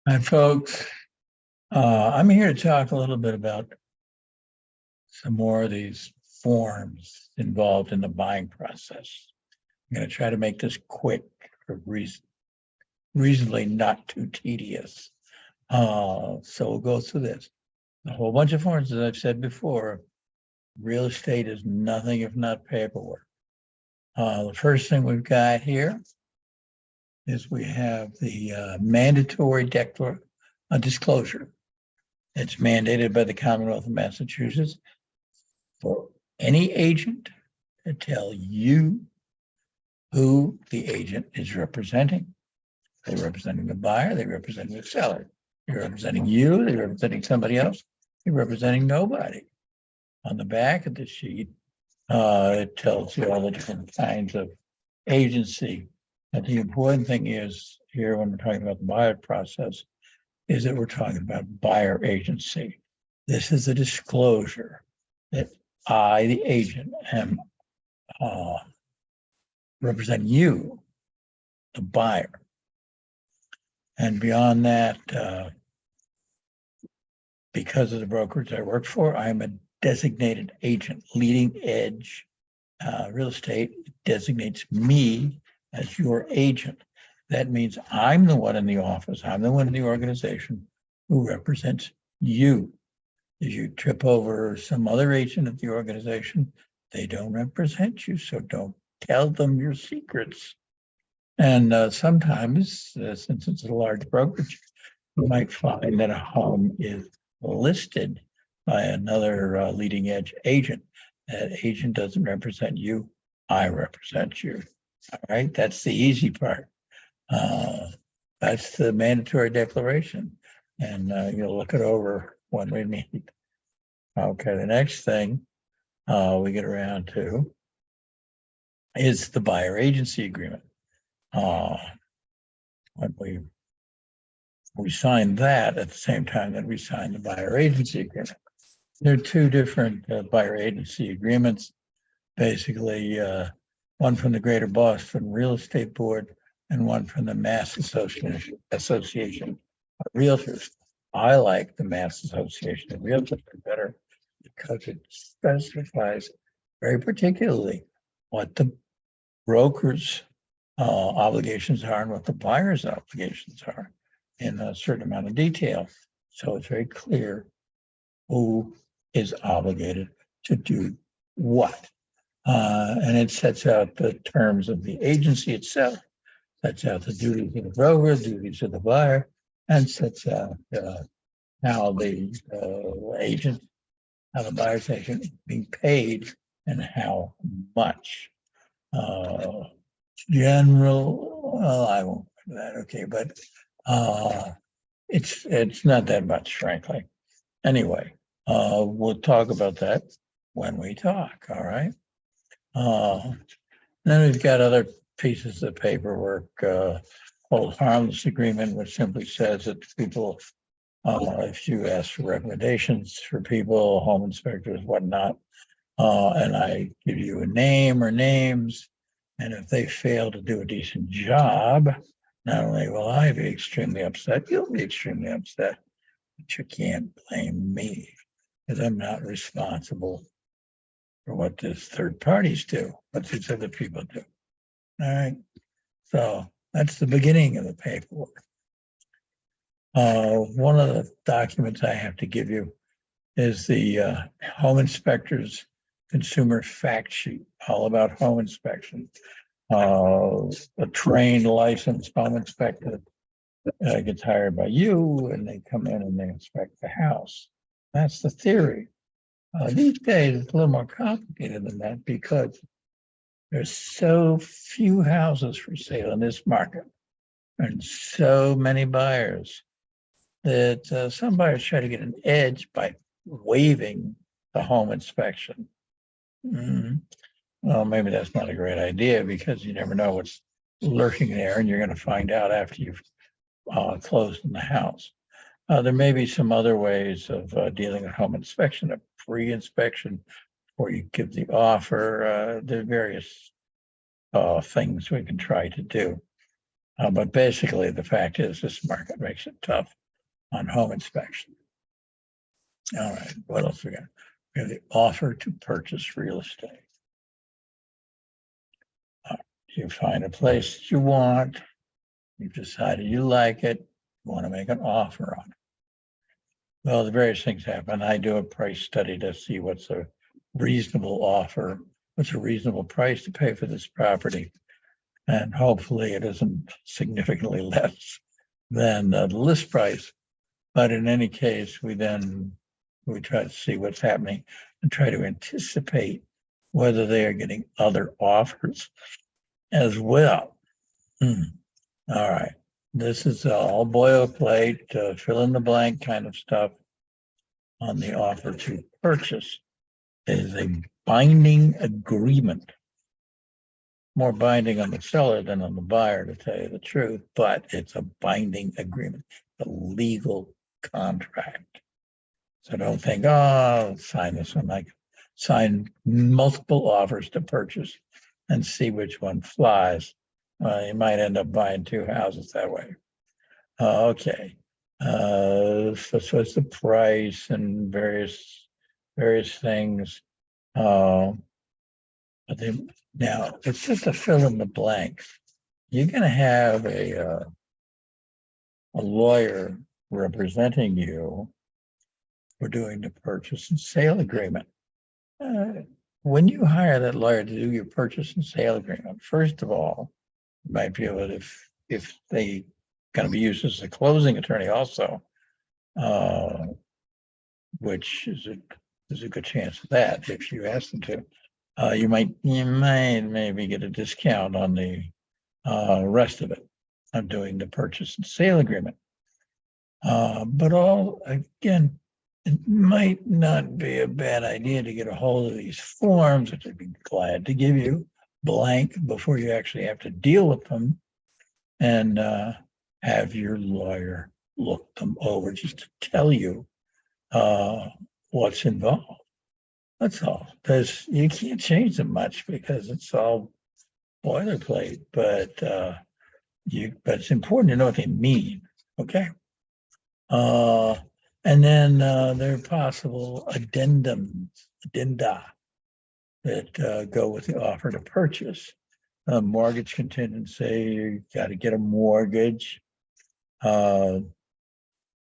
Hi, folks. I'm here to talk a little bit about some more of these forms involved in the buying process. I'm going to try to make this quick or reasonably not too tedious. So we'll go through this. A whole bunch of forms, as I've said before. Real estate is nothing if not paperwork. The first thing we've got here is we have the mandatory disclosure. It's mandated by the Commonwealth of Massachusetts for any agent to tell you who the agent is representing. They're representing the buyer, they're representing the seller. They're representing you, they're representing somebody else, they're representing nobody. On the back of the sheet, it tells you all the different kinds of agency. But the important thing is here when we're talking about the buyer process is that we're talking about buyer agency. This is a disclosure that I, the agent, am representing you, the buyer. And beyond that, because of the brokerage I work for, I'm a designated agent. Leading Edge Real Estate designates me as your agent. That means I'm the one in the office, I'm the one in the organization who represents you. If you trip over some other agent at the organization, they don't represent you, so don't tell them your secrets. And sometimes, since it's a large brokerage, you might find that a home is listed by another leading edge agent. That agent doesn't represent you, I represent you. All right, that's the easy part. That's the mandatory declaration, and you'll look it over when we meet. Okay, the next thing we get around to is the buyer agency agreement. When we sign that at the same time that we sign the buyer agency agreement. There are two different buyer agency agreements, basically one from the Greater Boston Real Estate Board and one from the Mass Association of Realtors. I like the Mass Association of Realtors better because it specifies very particularly what the broker's obligations are and what the buyer's obligations are in a certain amount of detail. So it's very clear who is obligated to do what. And it sets out the terms of the agency itself, sets out the duties of the broker, duties of the buyer, and sets out how the agent, how the buyer's agent is being paid and how much. General, well, I won't do that, okay, but it's not that much, frankly. Anyway, we'll talk about that when we talk, all right? Then we've got other pieces of paperwork, hold harmless agreement, which simply says that people, if you ask for recommendations for people, home inspectors, whatnot, and I give you a name or names, and if they fail to do a decent job, not only will I be extremely upset, you'll be extremely upset, but you can't blame me because I'm not responsible for what these third parties do, what these other people do. All right. So that's the beginning of the paperwork. One of the documents I have to give you is the home inspector's consumer fact sheet, all about home inspection. A trained, licensed home inspector gets hired by you, and they come in and they inspect the house. That's the theory. These days, it's a little more complicated than that because there's so few houses for sale in this market and so many buyers that some buyers try to get an edge by waiving the home inspection. Well, maybe that's not a great idea because you never know what's lurking there, and you're going to find out after you've closed in the house. There may be some other ways of dealing with home inspection, a pre-inspection before you give the offer. There are various things we can try to do. But basically, the fact is this market makes it tough on home inspection. All right, what else we got? We have the offer to purchase real estate. You find a place that you want, you've decided you like it, you want to make an offer on it. Well, the various things happen. I do a price study to see what's a reasonable offer, what's a reasonable price to pay for this property. And hopefully it isn't significantly less than the list price. But in any case, we try to see what's happening and try to anticipate whether they are getting other offers as well. All right. This is all boilerplate, fill in the blank kind of stuff on the offer to purchase. It is a binding agreement. More binding on the seller than on the buyer, to tell you the truth, but it's a binding agreement, a legal contract. So don't think, oh, I'll sign this one. Like sign multiple offers to purchase and see which one flies. You might end up buying two houses that way. Okay. So it's the price and various things. But now it's just a fill in the blanks. You're going to have a lawyer representing you for doing the purchase and sale agreement. When you hire that lawyer to do your purchase and sale agreement, first of all, you might be able to, if they going to be used as a closing attorney also, which is a good chance of that if you ask them to. You might maybe get a discount on the rest of it. I'm doing the purchase and sale agreement. But again, it might not be a bad idea to get a hold of these forms, which I'd be glad to give you blank before you actually have to deal with them, and have your lawyer look them over just to tell you what's involved. That's all. You can't change them much because it's all boilerplate, but it's important to know what they mean. Okay. And then there are possible addenda that go with the offer to purchase. Mortgage contingency, you got to get a mortgage. You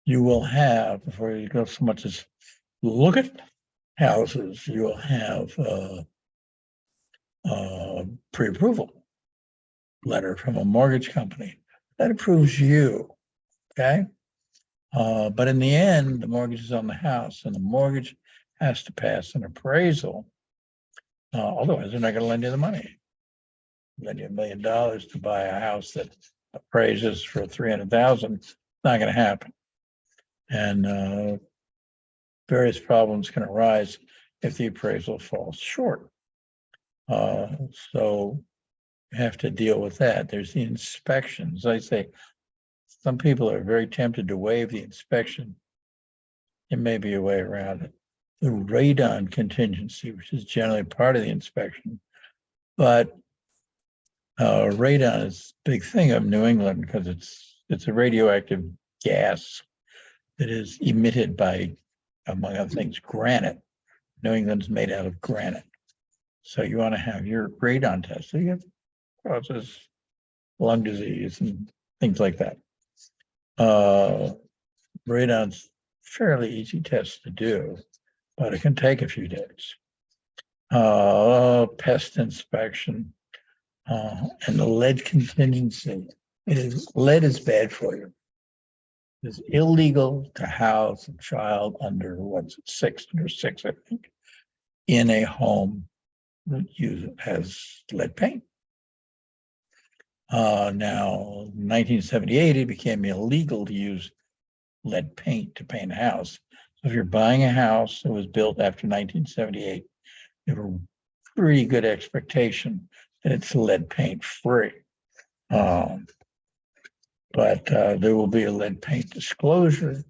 will have, before you go so much as look at houses, you will have pre-approval letter from a mortgage company that approves you. Okay. But in the end, the mortgage is on the house, and the mortgage has to pass an appraisal. Otherwise, they're not going to lend you the money. Lend you $1 million to buy a house that appraises for $300,000. It's not going to happen. And various problems can arise if the appraisal falls short. So you have to deal with that. There's the inspections. I say some people are very tempted to waive the inspection. It may be a way around it. The radon contingency, which is generally part of the inspection, but radon is a big thing of New England because it's a radioactive gas that is emitted by, among other things, granite. New England's made out of granite. So you want to have your radon test. So you have causes lung disease and things like that. Radon's fairly easy test to do, but it can take a few days. Pest inspection and the lead contingency. Lead is bad for you. It's illegal to house a child under under 6, I think, in a home that has lead paint. Now, in 1978, it became illegal to use lead paint to paint a house. So if you're buying a house that was built after 1978, you have a pretty good expectation that it's lead paint free. But there will be a lead paint disclosure,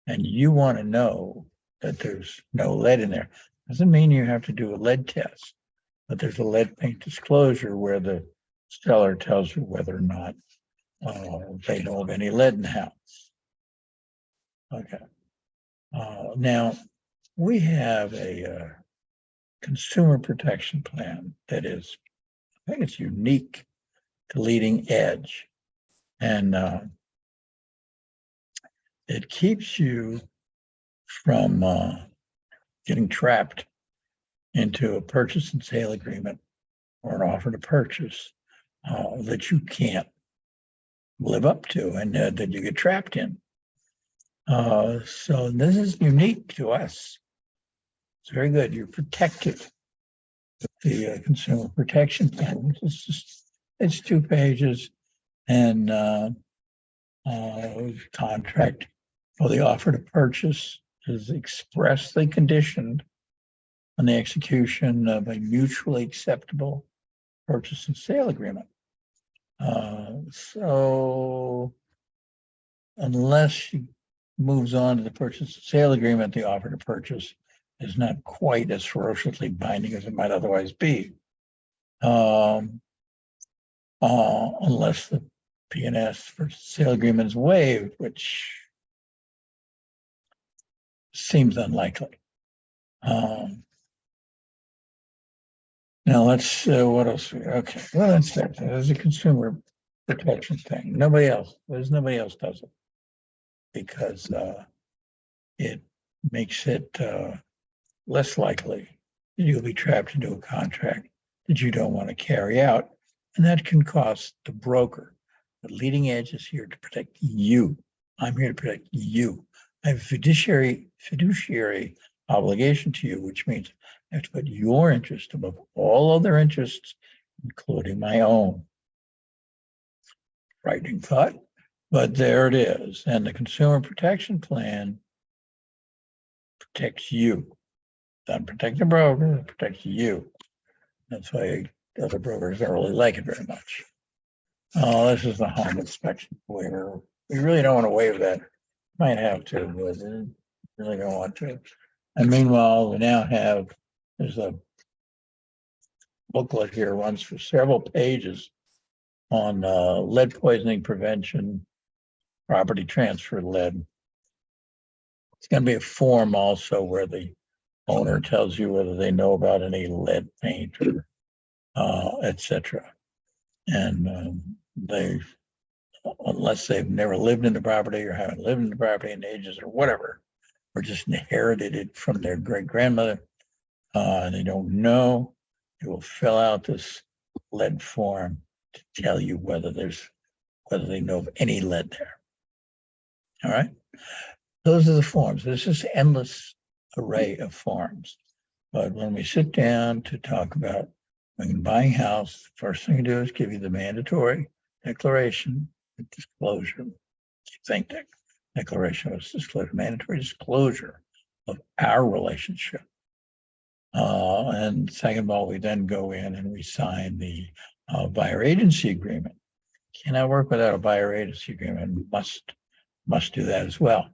and you want to know that there's no lead in there. Doesn't mean you have to do a lead test, but there's a lead paint disclosure where the seller tells you whether or not they know of any lead in the house. Okay. Now, we have a consumer protection plan that is, I think it's unique to Leading Edge. And it keeps you from getting trapped into a purchase and sale agreement or an offer to purchase that you can't live up to and that you get trapped in. So this is unique to us. It's very good. You're protected with the consumer protection plan. It's 2 pages, and contract for the offer to purchase is expressly conditioned on the execution of a mutually acceptable purchase and sale agreement. So unless she moves on to the purchase and sale agreement, the offer to purchase is not quite as ferociously binding as it might otherwise be. Unless the P&S for sale agreement is waived, which seems unlikely. Now let's, what else? Okay, well, that's that. There's a consumer protection thing. There's nobody else does it because it makes it less likely that you'll be trapped into a contract that you don't want to carry out. And that can cost the broker. But Leading Edge is here to protect you. I'm here to protect you. I have a fiduciary obligation to you, which means I have to put your interest above all other interests, including my own. Frightening thought, but there it is. And the consumer protection plan protects you. Doesn't protect the broker, it protects you. That's why other brokers don't really like it very much. This is the home inspection waiver. We really don't want to waive that. Might have to, but really don't want to. And meanwhile, we now have, there's a booklet here, runs for several pages on lead poisoning prevention, property transfer lead. It's going to be a form also where the owner tells you whether they know about any lead paint or etc. And they, unless they've never lived in the property or haven't lived in the property in ages or whatever, or just inherited it from their great grandmother, and they don't know, they will fill out this lead form to tell you whether they know of any lead there. All right, those are the forms. This is endless array of forms. But when we sit down to talk about when buying a house, first thing to do is give you the mandatory declaration of disclosure. Think declaration of disclosure, mandatory disclosure of our relationship. And second of all, we then go in and we sign the buyer agency agreement. Cannot work without a buyer agency agreement. Must do that as well.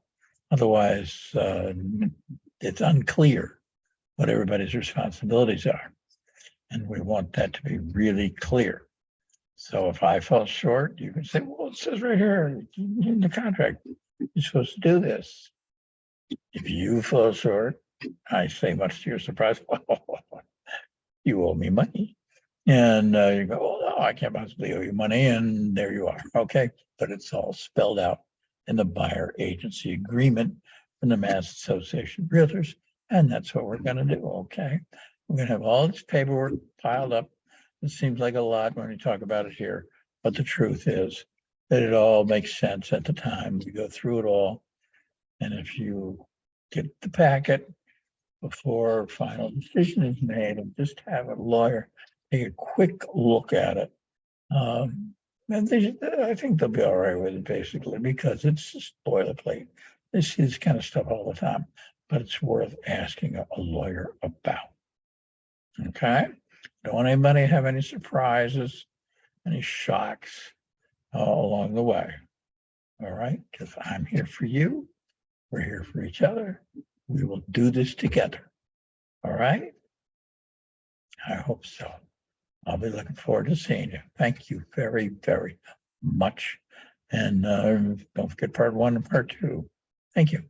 Otherwise, it's unclear what everybody's responsibilities are. And we want that to be really clear. So if I fall short, you can say, well, it says right here in the contract, you're supposed to do this. If you fall short, I say, much to your surprise, you owe me money. And you go, oh, no, I can't possibly owe you money. And there you are. Okay. But it's all spelled out in the buyer agency agreement from the Mass Association of Realtors. And that's what we're going to do. Okay. We're going to have all this paperwork piled up. It seems like a lot when we talk about it here. But the truth is that it all makes sense at the time. We go through it all. And if you get the packet before final decision is made and just have a lawyer take a quick look at it, and I think they'll be all right with it, basically, because it's just boilerplate. They see this kind of stuff all the time, but it's worth asking a lawyer about. Okay? Don't want anybody to have any surprises, any shocks along the way. All right? Because I'm here for you. We're here for each other. We will do this together. All right? I hope so. I'll be looking forward to seeing you. Thank you very, very much. And don't forget part 1 and part 2. Thank you.